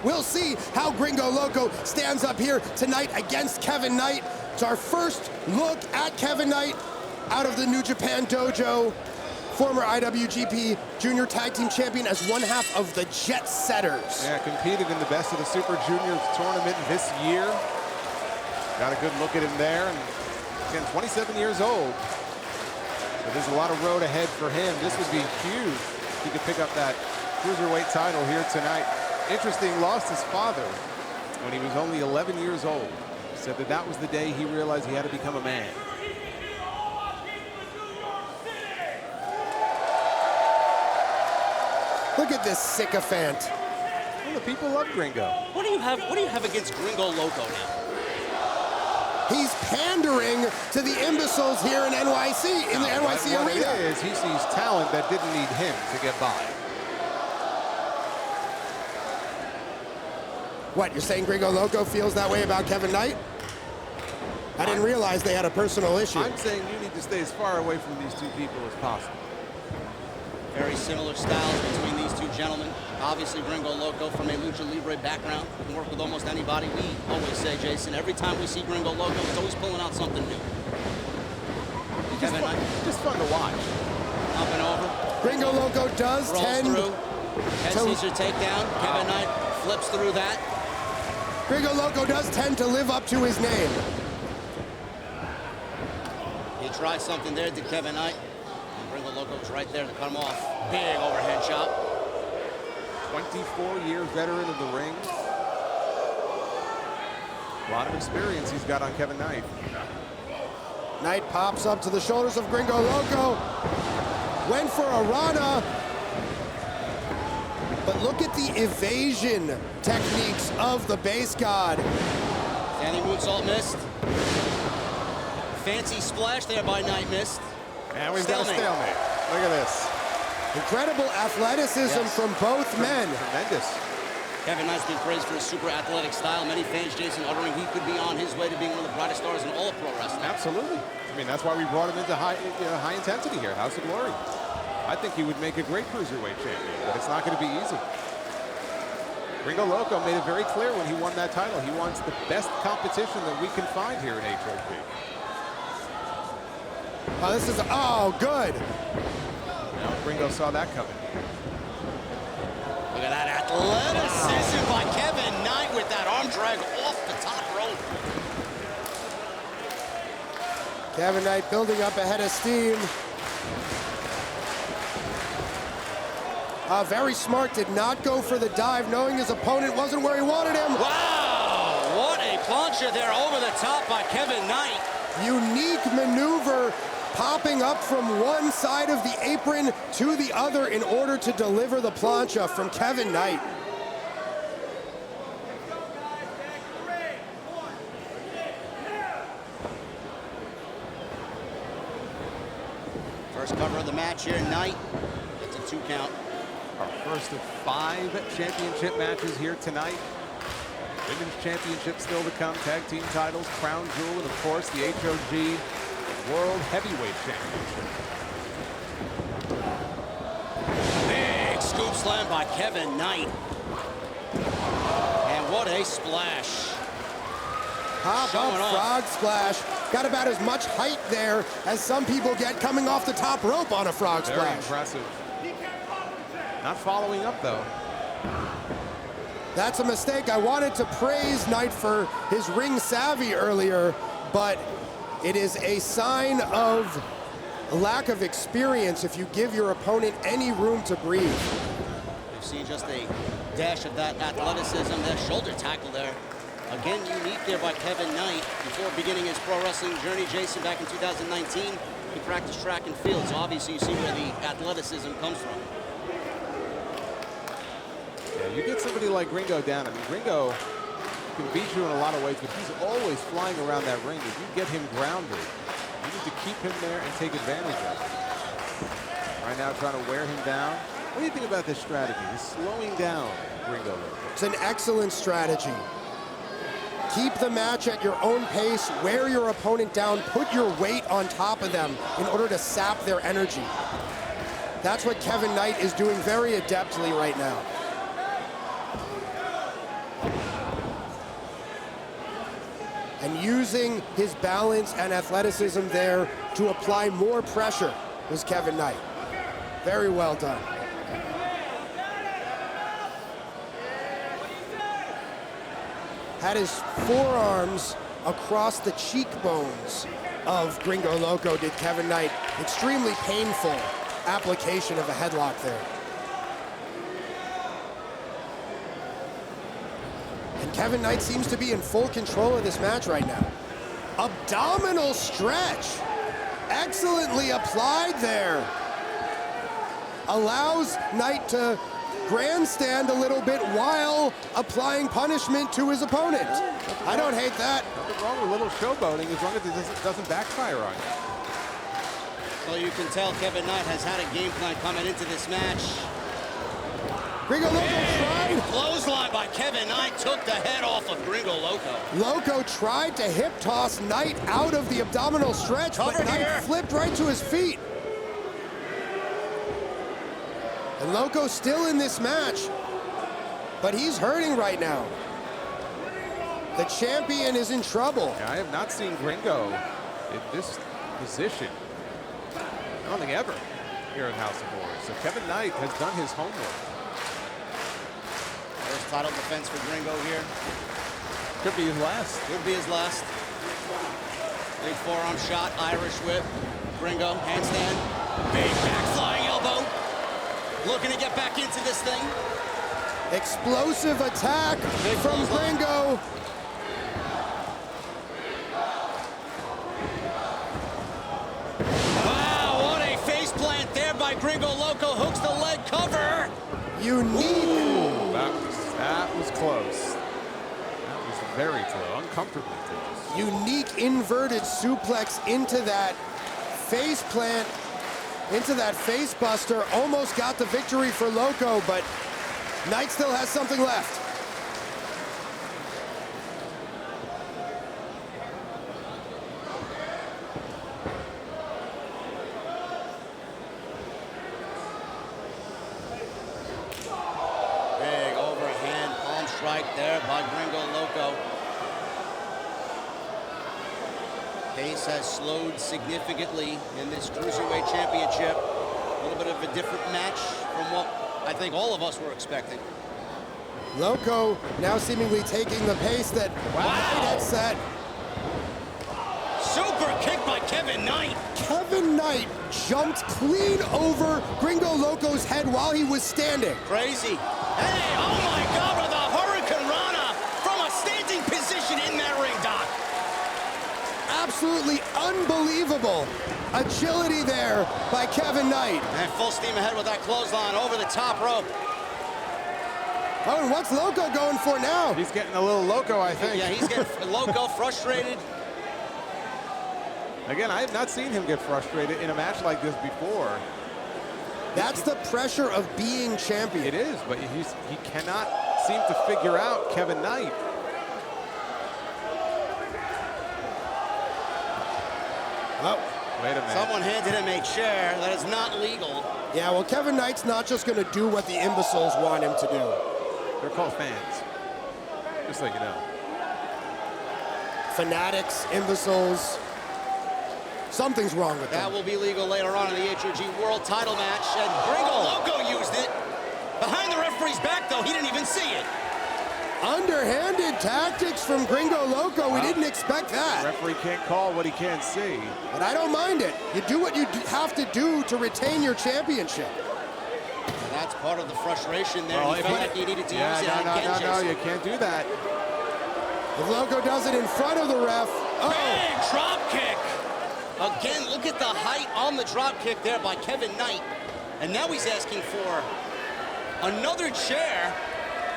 We'll see how Gringo Loco stands up here tonight against Kevin Knight. It's our first look at Kevin Knight out of the New Japan Dojo. Former IWGP Junior Tag Team Champion as one half of the Jet Setters. Yeah, competed in the Best of the Super Juniors tournament this year. Got a good look at him there, and again, 27 years old. So there's a lot of road ahead for him. This would be huge if he could pick up that cruiserweight title here tonight. Interesting, lost his father when he was only 11 years old. Said that that was the day he realized he had to become a man. Look at this sycophant. Well, the people love Gringo. What do you have against Gringo Loco now? He's pandering to the imbeciles here in NYC, in the NYC what arena. It is, he sees talent that didn't need him to get by. What, you're saying Gringo Loco feels that way about Kevin Knight? I didn't realize they had a personal issue. I'm saying you need to stay as far away from these two people as possible. Very similar styles between these two gentlemen. Obviously, Gringo Loco from a Lucha Libre background can work with almost anybody. We always say, Jason, every time we see Gringo Loco, he's always pulling out something new. Just fun to watch. Up and over. Gringo Loco does tend through. Head Caesar takedown. Kevin Knight flips through that. Gringo Loco does tend to live up to his name. He tries something there to Kevin Knight. Gringo Loco's right there to cut him off. Big overhead chop. 24-year veteran of the ring. A lot of experience he's got on Kevin Knight. Knight pops up to the shoulders of Gringo Loco. Went for a Rana. But look at the evasion techniques of the base god. Danny moonsault missed. Fancy splash there by Knight, missed. And we've got a stalemate. Look at this. Incredible athleticism from both men. Tremendous. Kevin Knight's been praised for his super athletic style. Many fans, Jason, uttering he could be on his way to being one of the brightest stars in all of pro wrestling. Absolutely. I mean, that's why we brought him into high intensity here, House of Glory. I think he would make a great cruiserweight champion, but it's not going to be easy. Gringo Loco made it very clear when he won that title. He wants the best competition that we can find here in HOP. Oh, this is, oh, good. Now, Gringo saw that coming. Look at that athleticism by Kevin Knight with that arm drag off the top rope. Kevin Knight building up a head of steam. Very smart, did not go for the dive, knowing his opponent wasn't where he wanted him. Wow, what a plancha there over the top by Kevin Knight. Unique maneuver, popping up from one side of the apron to the other in order to deliver the plancha from Kevin Knight. First cover of the match here, Knight. It's a 2 count. Our first of 5 championship matches here tonight. Women's championship still to come, tag team titles, crown jewel, and of course the HOG World Heavyweight Championship. Big scoop slam by Kevin Knight. And what a splash. Hop up frog splash. Got about as much height there as some people get coming off the top rope on a frog splash. Very impressive. Not following up, though. That's a mistake. I wanted to praise Knight for his ring savvy earlier, but it is a sign of lack of experience if you give your opponent any room to breathe. We've seen just a dash of that athleticism, that shoulder tackle there. Again, unique there by Kevin Knight. Before beginning his pro wrestling journey, Jason, back in 2019, he practiced track and field, so obviously you see where the athleticism comes from. Yeah, you get somebody like Gringo down. I mean, Gringo can beat you in a lot of ways, but he's always flying around that ring. If you get him grounded, you need to keep him there and take advantage of it. Right now, trying to wear him down. What do you think about this strategy? He's slowing down Gringo. It's an excellent strategy. Keep the match at your own pace, wear your opponent down, put your weight on top of them in order to sap their energy. That's what Kevin Knight is doing very adeptly right now. and using his balance and athleticism there to apply more pressure was Kevin Knight. Very well done. Had his forearms across the cheekbones of Gringo Loco, did Kevin Knight. Extremely painful application of a headlock there. And Kevin Knight seems to be in full control of this match right now. Abdominal stretch. Excellently applied there. Allows Knight to grandstand a little bit while applying punishment to his opponent. I don't hate that. Nothing wrong with a little showboating as long as it doesn't backfire on you. Well, you can tell Kevin Knight has had a game plan coming into this match. Gringo Loco tried. Clothesline by Kevin Knight took the head off of Gringo Loco. Loco tried to hip toss Knight out of the abdominal stretch, but Knight flipped right to his feet. And Loco's still in this match, but he's hurting right now. The champion is in trouble. Yeah, I have not seen Gringo in this position, I don't think ever, here at House of Horrors. So Kevin Knight has done his homework. First title defense for Gringo here. Could be his last. Could be his last. Big forearm shot, Irish whip. Gringo, handstand. Big back flying elbow. Looking to get back into this thing. Explosive attack from Gringo. Wow, what a face plant there by Gringo Loco. Hooks the leg cover. Unique. That was close. That was very close, uncomfortably close. Unique inverted suplex into that face plant, into that face buster. Almost got the victory for Loco, but Knight still has something left. Big overhand palm strike there by Gringo Loco. Pace has slowed significantly in this Cruiserweight Championship. A little bit of a different match from what I think all of us were expecting. Loco now seemingly taking the pace that Knight had set. Super kick by Kevin Knight. Kevin Knight jumped clean over Gringo Loco's head while he was standing. Crazy. Hey, oh my God, with a Hurricane Rana from a standing position in that ring, Doc. Absolutely unbelievable agility there by Kevin Knight. And full steam ahead with that clothesline over the top rope. Oh, and what's Loco going for now? He's getting a little loco, I think. Yeah, he's getting Loco frustrated. Again, I have not seen him get frustrated in a match like this before. That's the pressure of being champion. It is, but he cannot seem to figure out Kevin Knight. Oh, wait a minute. Someone handed him a chair. That is not legal. Yeah, well, Kevin Knight's not just going to do what the imbeciles want him to do. They're called fans, just so you know. Fanatics, imbeciles. Something's wrong with That them. will be legal later on in the HOG World title match. And Gringo Loco used it. Behind the referee's back, though, he didn't even see it. Underhanded tactics from Gringo Loco. We didn't expect that. The referee can't call what he can't see. But I don't mind it. You do what you have to do to retain your championship. And that's part of the frustration there. Well, He felt like he needed to use it again, no, Jason. you can't do that. If Loco does it in front of the ref, Big drop kick. Again, look at the height on the drop kick there by Kevin Knight. And now he's asking for another chair.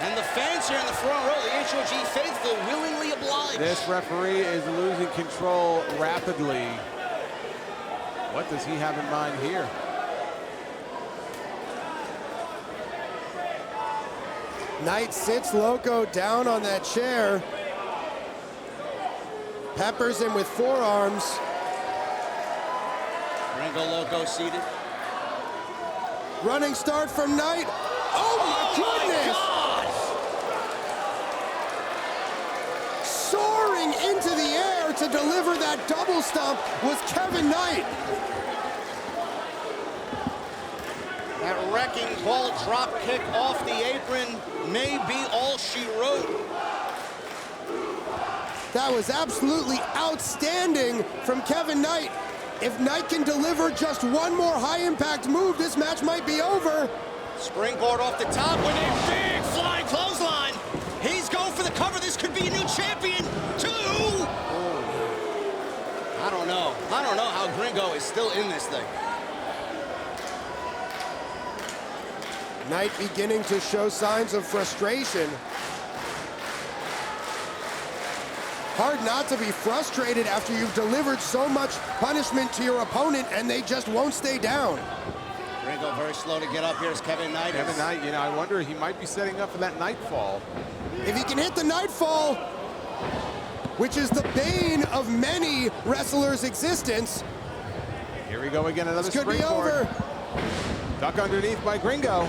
And the fans here in the front row, the HOG faithful, willingly oblige. This referee is losing control rapidly. What does he have in mind here? Knight sits Loco down on that chair. Peppers him with forearms. Gringo Loco seated. Running start from Knight. Oh my goodness! God! Soaring into the to deliver that double stomp was Kevin Knight. That wrecking ball drop kick off the apron may be all she wrote. That was absolutely outstanding from Kevin Knight. If Knight can deliver just one more high-impact move, this match might be over. Springboard off the top with a big flying clothesline. He's going for the cover. This could be a new champion. 2. I don't know. I don't know how Gringo is still in this thing. Knight beginning to show signs of frustration. Hard not to be frustrated after you've delivered so much punishment to your opponent and they just won't stay down. Gringo very slow to get up here as Kevin Knight. Kevin Knight, you know, I wonder, he might be setting up for that nightfall. If he can hit the nightfall, which is the bane of many wrestlers' existence. Here we go again, another This could be springboard. over. Duck underneath by Gringo.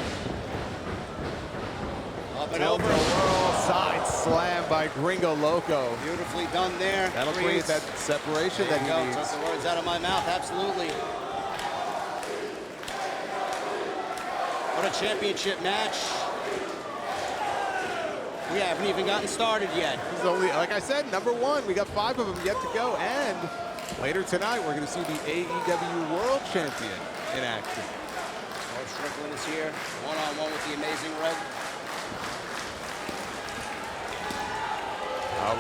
Up and over. World side slam by Gringo Loco. Beautifully done there. That'll create that separation There that you go. he needs. Took the words out of my mouth. Absolutely. What a championship match. We haven't even gotten started yet. This is only, like I said, number 1. We got 5 of them yet to go. And later tonight, we're going to see the AEW World Champion in action. Strickland is here, one-on-one with the Amazing Red.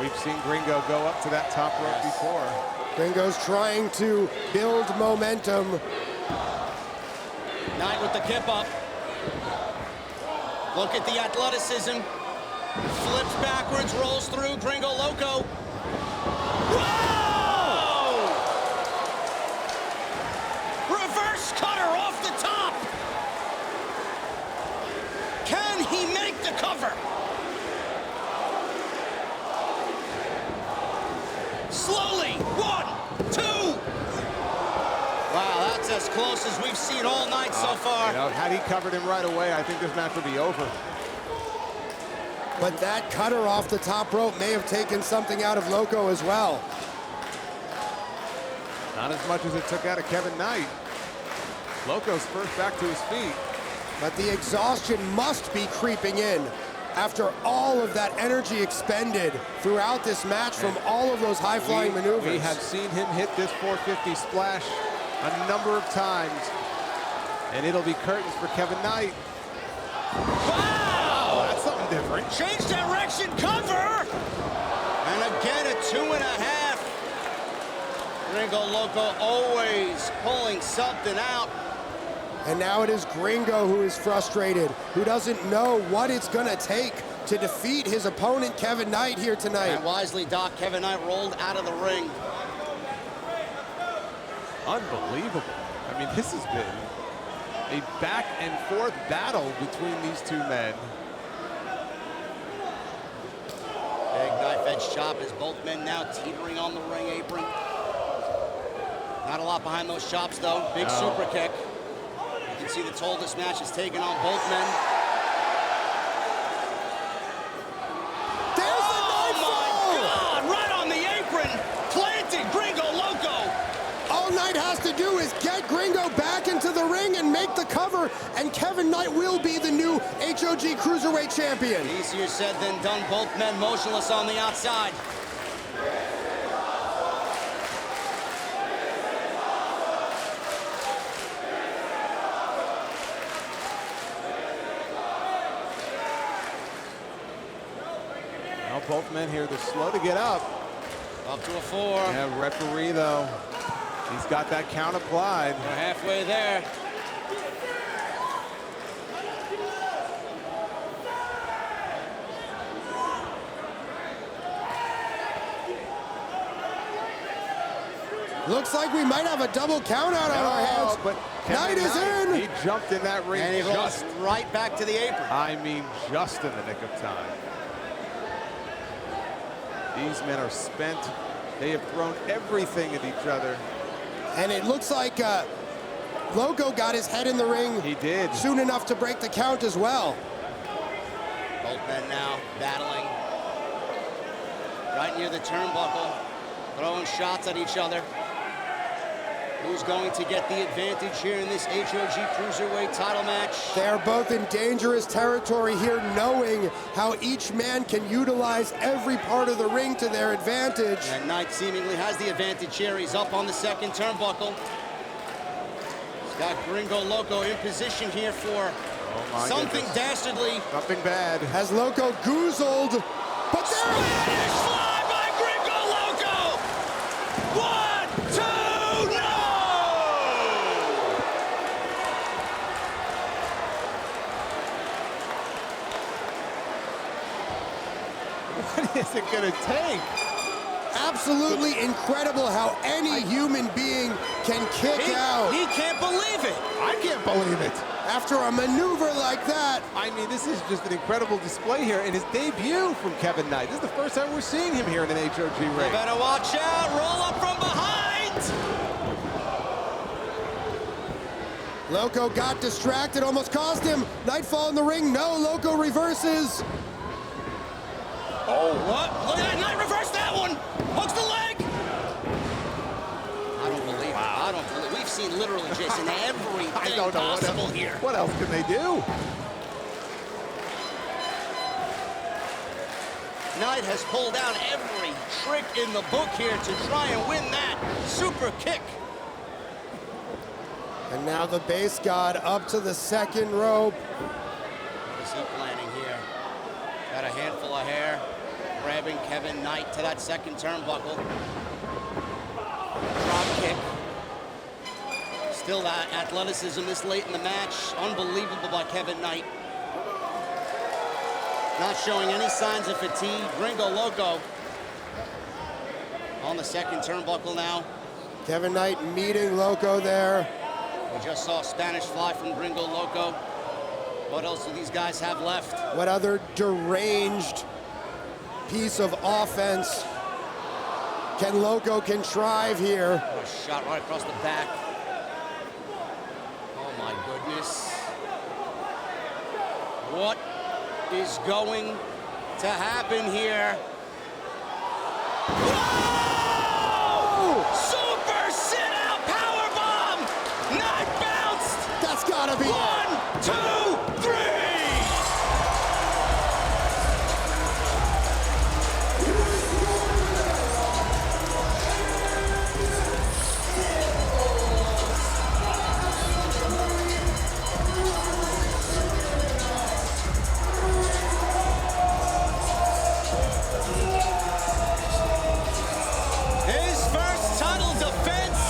We've seen Gringo go up to that top rope before. Gringo's trying to build momentum. Knight with the kip up. Look at the athleticism. Flips backwards, rolls through. Gringo Loco. Whoa! Reverse cutter off the top. Can he make the cover? Slowly, 1, 2. Wow, that's as close as we've seen all night so far. You know, had he covered him right away, I think this match would be over. But that cutter off the top rope may have taken something out of Loco as well. Not as much as it took out of Kevin Knight. Loco's first back to his feet. But the exhaustion must be creeping in after all of that energy expended throughout this match from all of those high-flying maneuvers. We have seen him hit this 450 splash a number of times, and it'll be curtains for Kevin Knight. Wow! Oh, that's something different. Change direction, cover! And again, a 2.5. Gringo Loco always pulling something out. And now it is Gringo who is frustrated, who doesn't know what it's gonna take to defeat his opponent, Kevin Knight, here tonight. And wisely, Doc, Kevin Knight rolled out of the ring. Unbelievable. I mean, this has been a back and forth battle between these two men. Big knife edge chop as both men now teetering on the ring apron. Not a lot behind those chops, though. Big super kick. You can see the toll this match has taken on both men. There's the nightfall! Oh, my God! Right on the apron! Planted Gringo Loco! All Knight has to do is get Gringo back into the ring and make the cover, and Kevin Knight will be the new HOG Cruiserweight Champion. Easier said than done. Both men motionless on the outside. Now both men here, they're slow to get up. Up to a 4. Yeah, referee, though, he's got that count applied. We're halfway there. Looks like we might have a double count out on our hands. But Knight is in. He jumped in that ring And he rolls just, right back to the apron. I mean, just in the nick of time. These men are spent. They have thrown everything at each other. And it looks like Loco got his head in the ring. He did. Soon enough to break the count as well. Both men now battling right near the turnbuckle. Throwing shots at each other. Who's going to get the advantage here in this HOG Cruiserweight title match? They are both in dangerous territory here, knowing how each man can utilize every part of the ring to their advantage. And Knight seemingly has the advantage here. He's up on the second turnbuckle. He's got Gringo Loco in position here for something dastardly. Nothing bad. Has Loco goozled, but there... Spanish fly by Gringo Loco! 1, 2, no! What is it gonna take? Absolutely incredible how any human being can kick out. He can't believe it. I can't believe it. After a maneuver like that. I mean, this is just an incredible display here in his debut from Kevin Knight. This is the first time we're seeing him here in an HOG ring. You better watch out. Roll up from behind. Loco got distracted, almost caused him. Nightfall in the ring. No, Loco reverses. Oh, what? Look at that. Knight reversed that one. Hooks the leg. I don't believe it. I don't believe it. We've seen literally, Jason, everything I don't know possible here. What else can they do? Knight has pulled out every trick in the book here to try and win that super kick. And now the base god up to the second rope. What is he planning here? Got a handful of hair. Grabbing Kevin Knight to that second turnbuckle. Drop kick. Still that athleticism this late in the match. Unbelievable by Kevin Knight. Not showing any signs of fatigue. Gringo Loco on the second turnbuckle now. Kevin Knight meeting Loco there. We just saw Spanish fly from Gringo Loco. What else do these guys have left? What other deranged piece of offense can Loco contrive here? Oh, a shot right across the back. Oh my goodness. What is going to happen here? Whoa! Super sit-out powerbomb! Not bounced! That's gotta be 1, 2, 3! His first title defense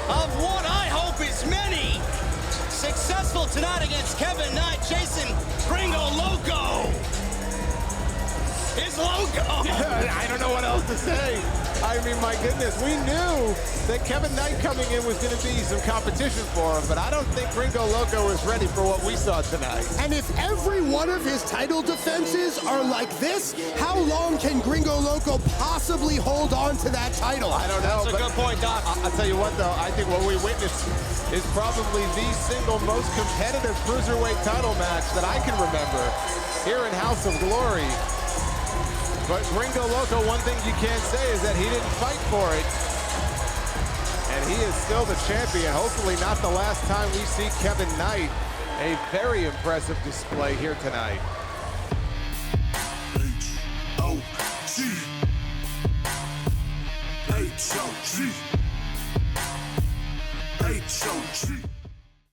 of what I hope is many. Successful tonight against Kevin Knight. Jason, Gringo Loco is Loco. I don't know what else to say. I mean, my goodness, we knew that Kevin Knight coming in was going to be some competition for him, but I don't think Gringo Loco is ready for what we saw tonight. And if every one of his title defenses are like this, how long can Gringo Loco possibly hold on to that title? I don't know. That's a good point, Doc. I'll tell you what, though, I think what we witnessed is probably the single most competitive cruiserweight title match that I can remember here in House of Glory. But Gringo Loco, one thing you can't say is that he didn't fight for it. And he is still the champion. Hopefully not the last time we see Kevin Knight. A very impressive display here tonight. H-O-G. H-O-G.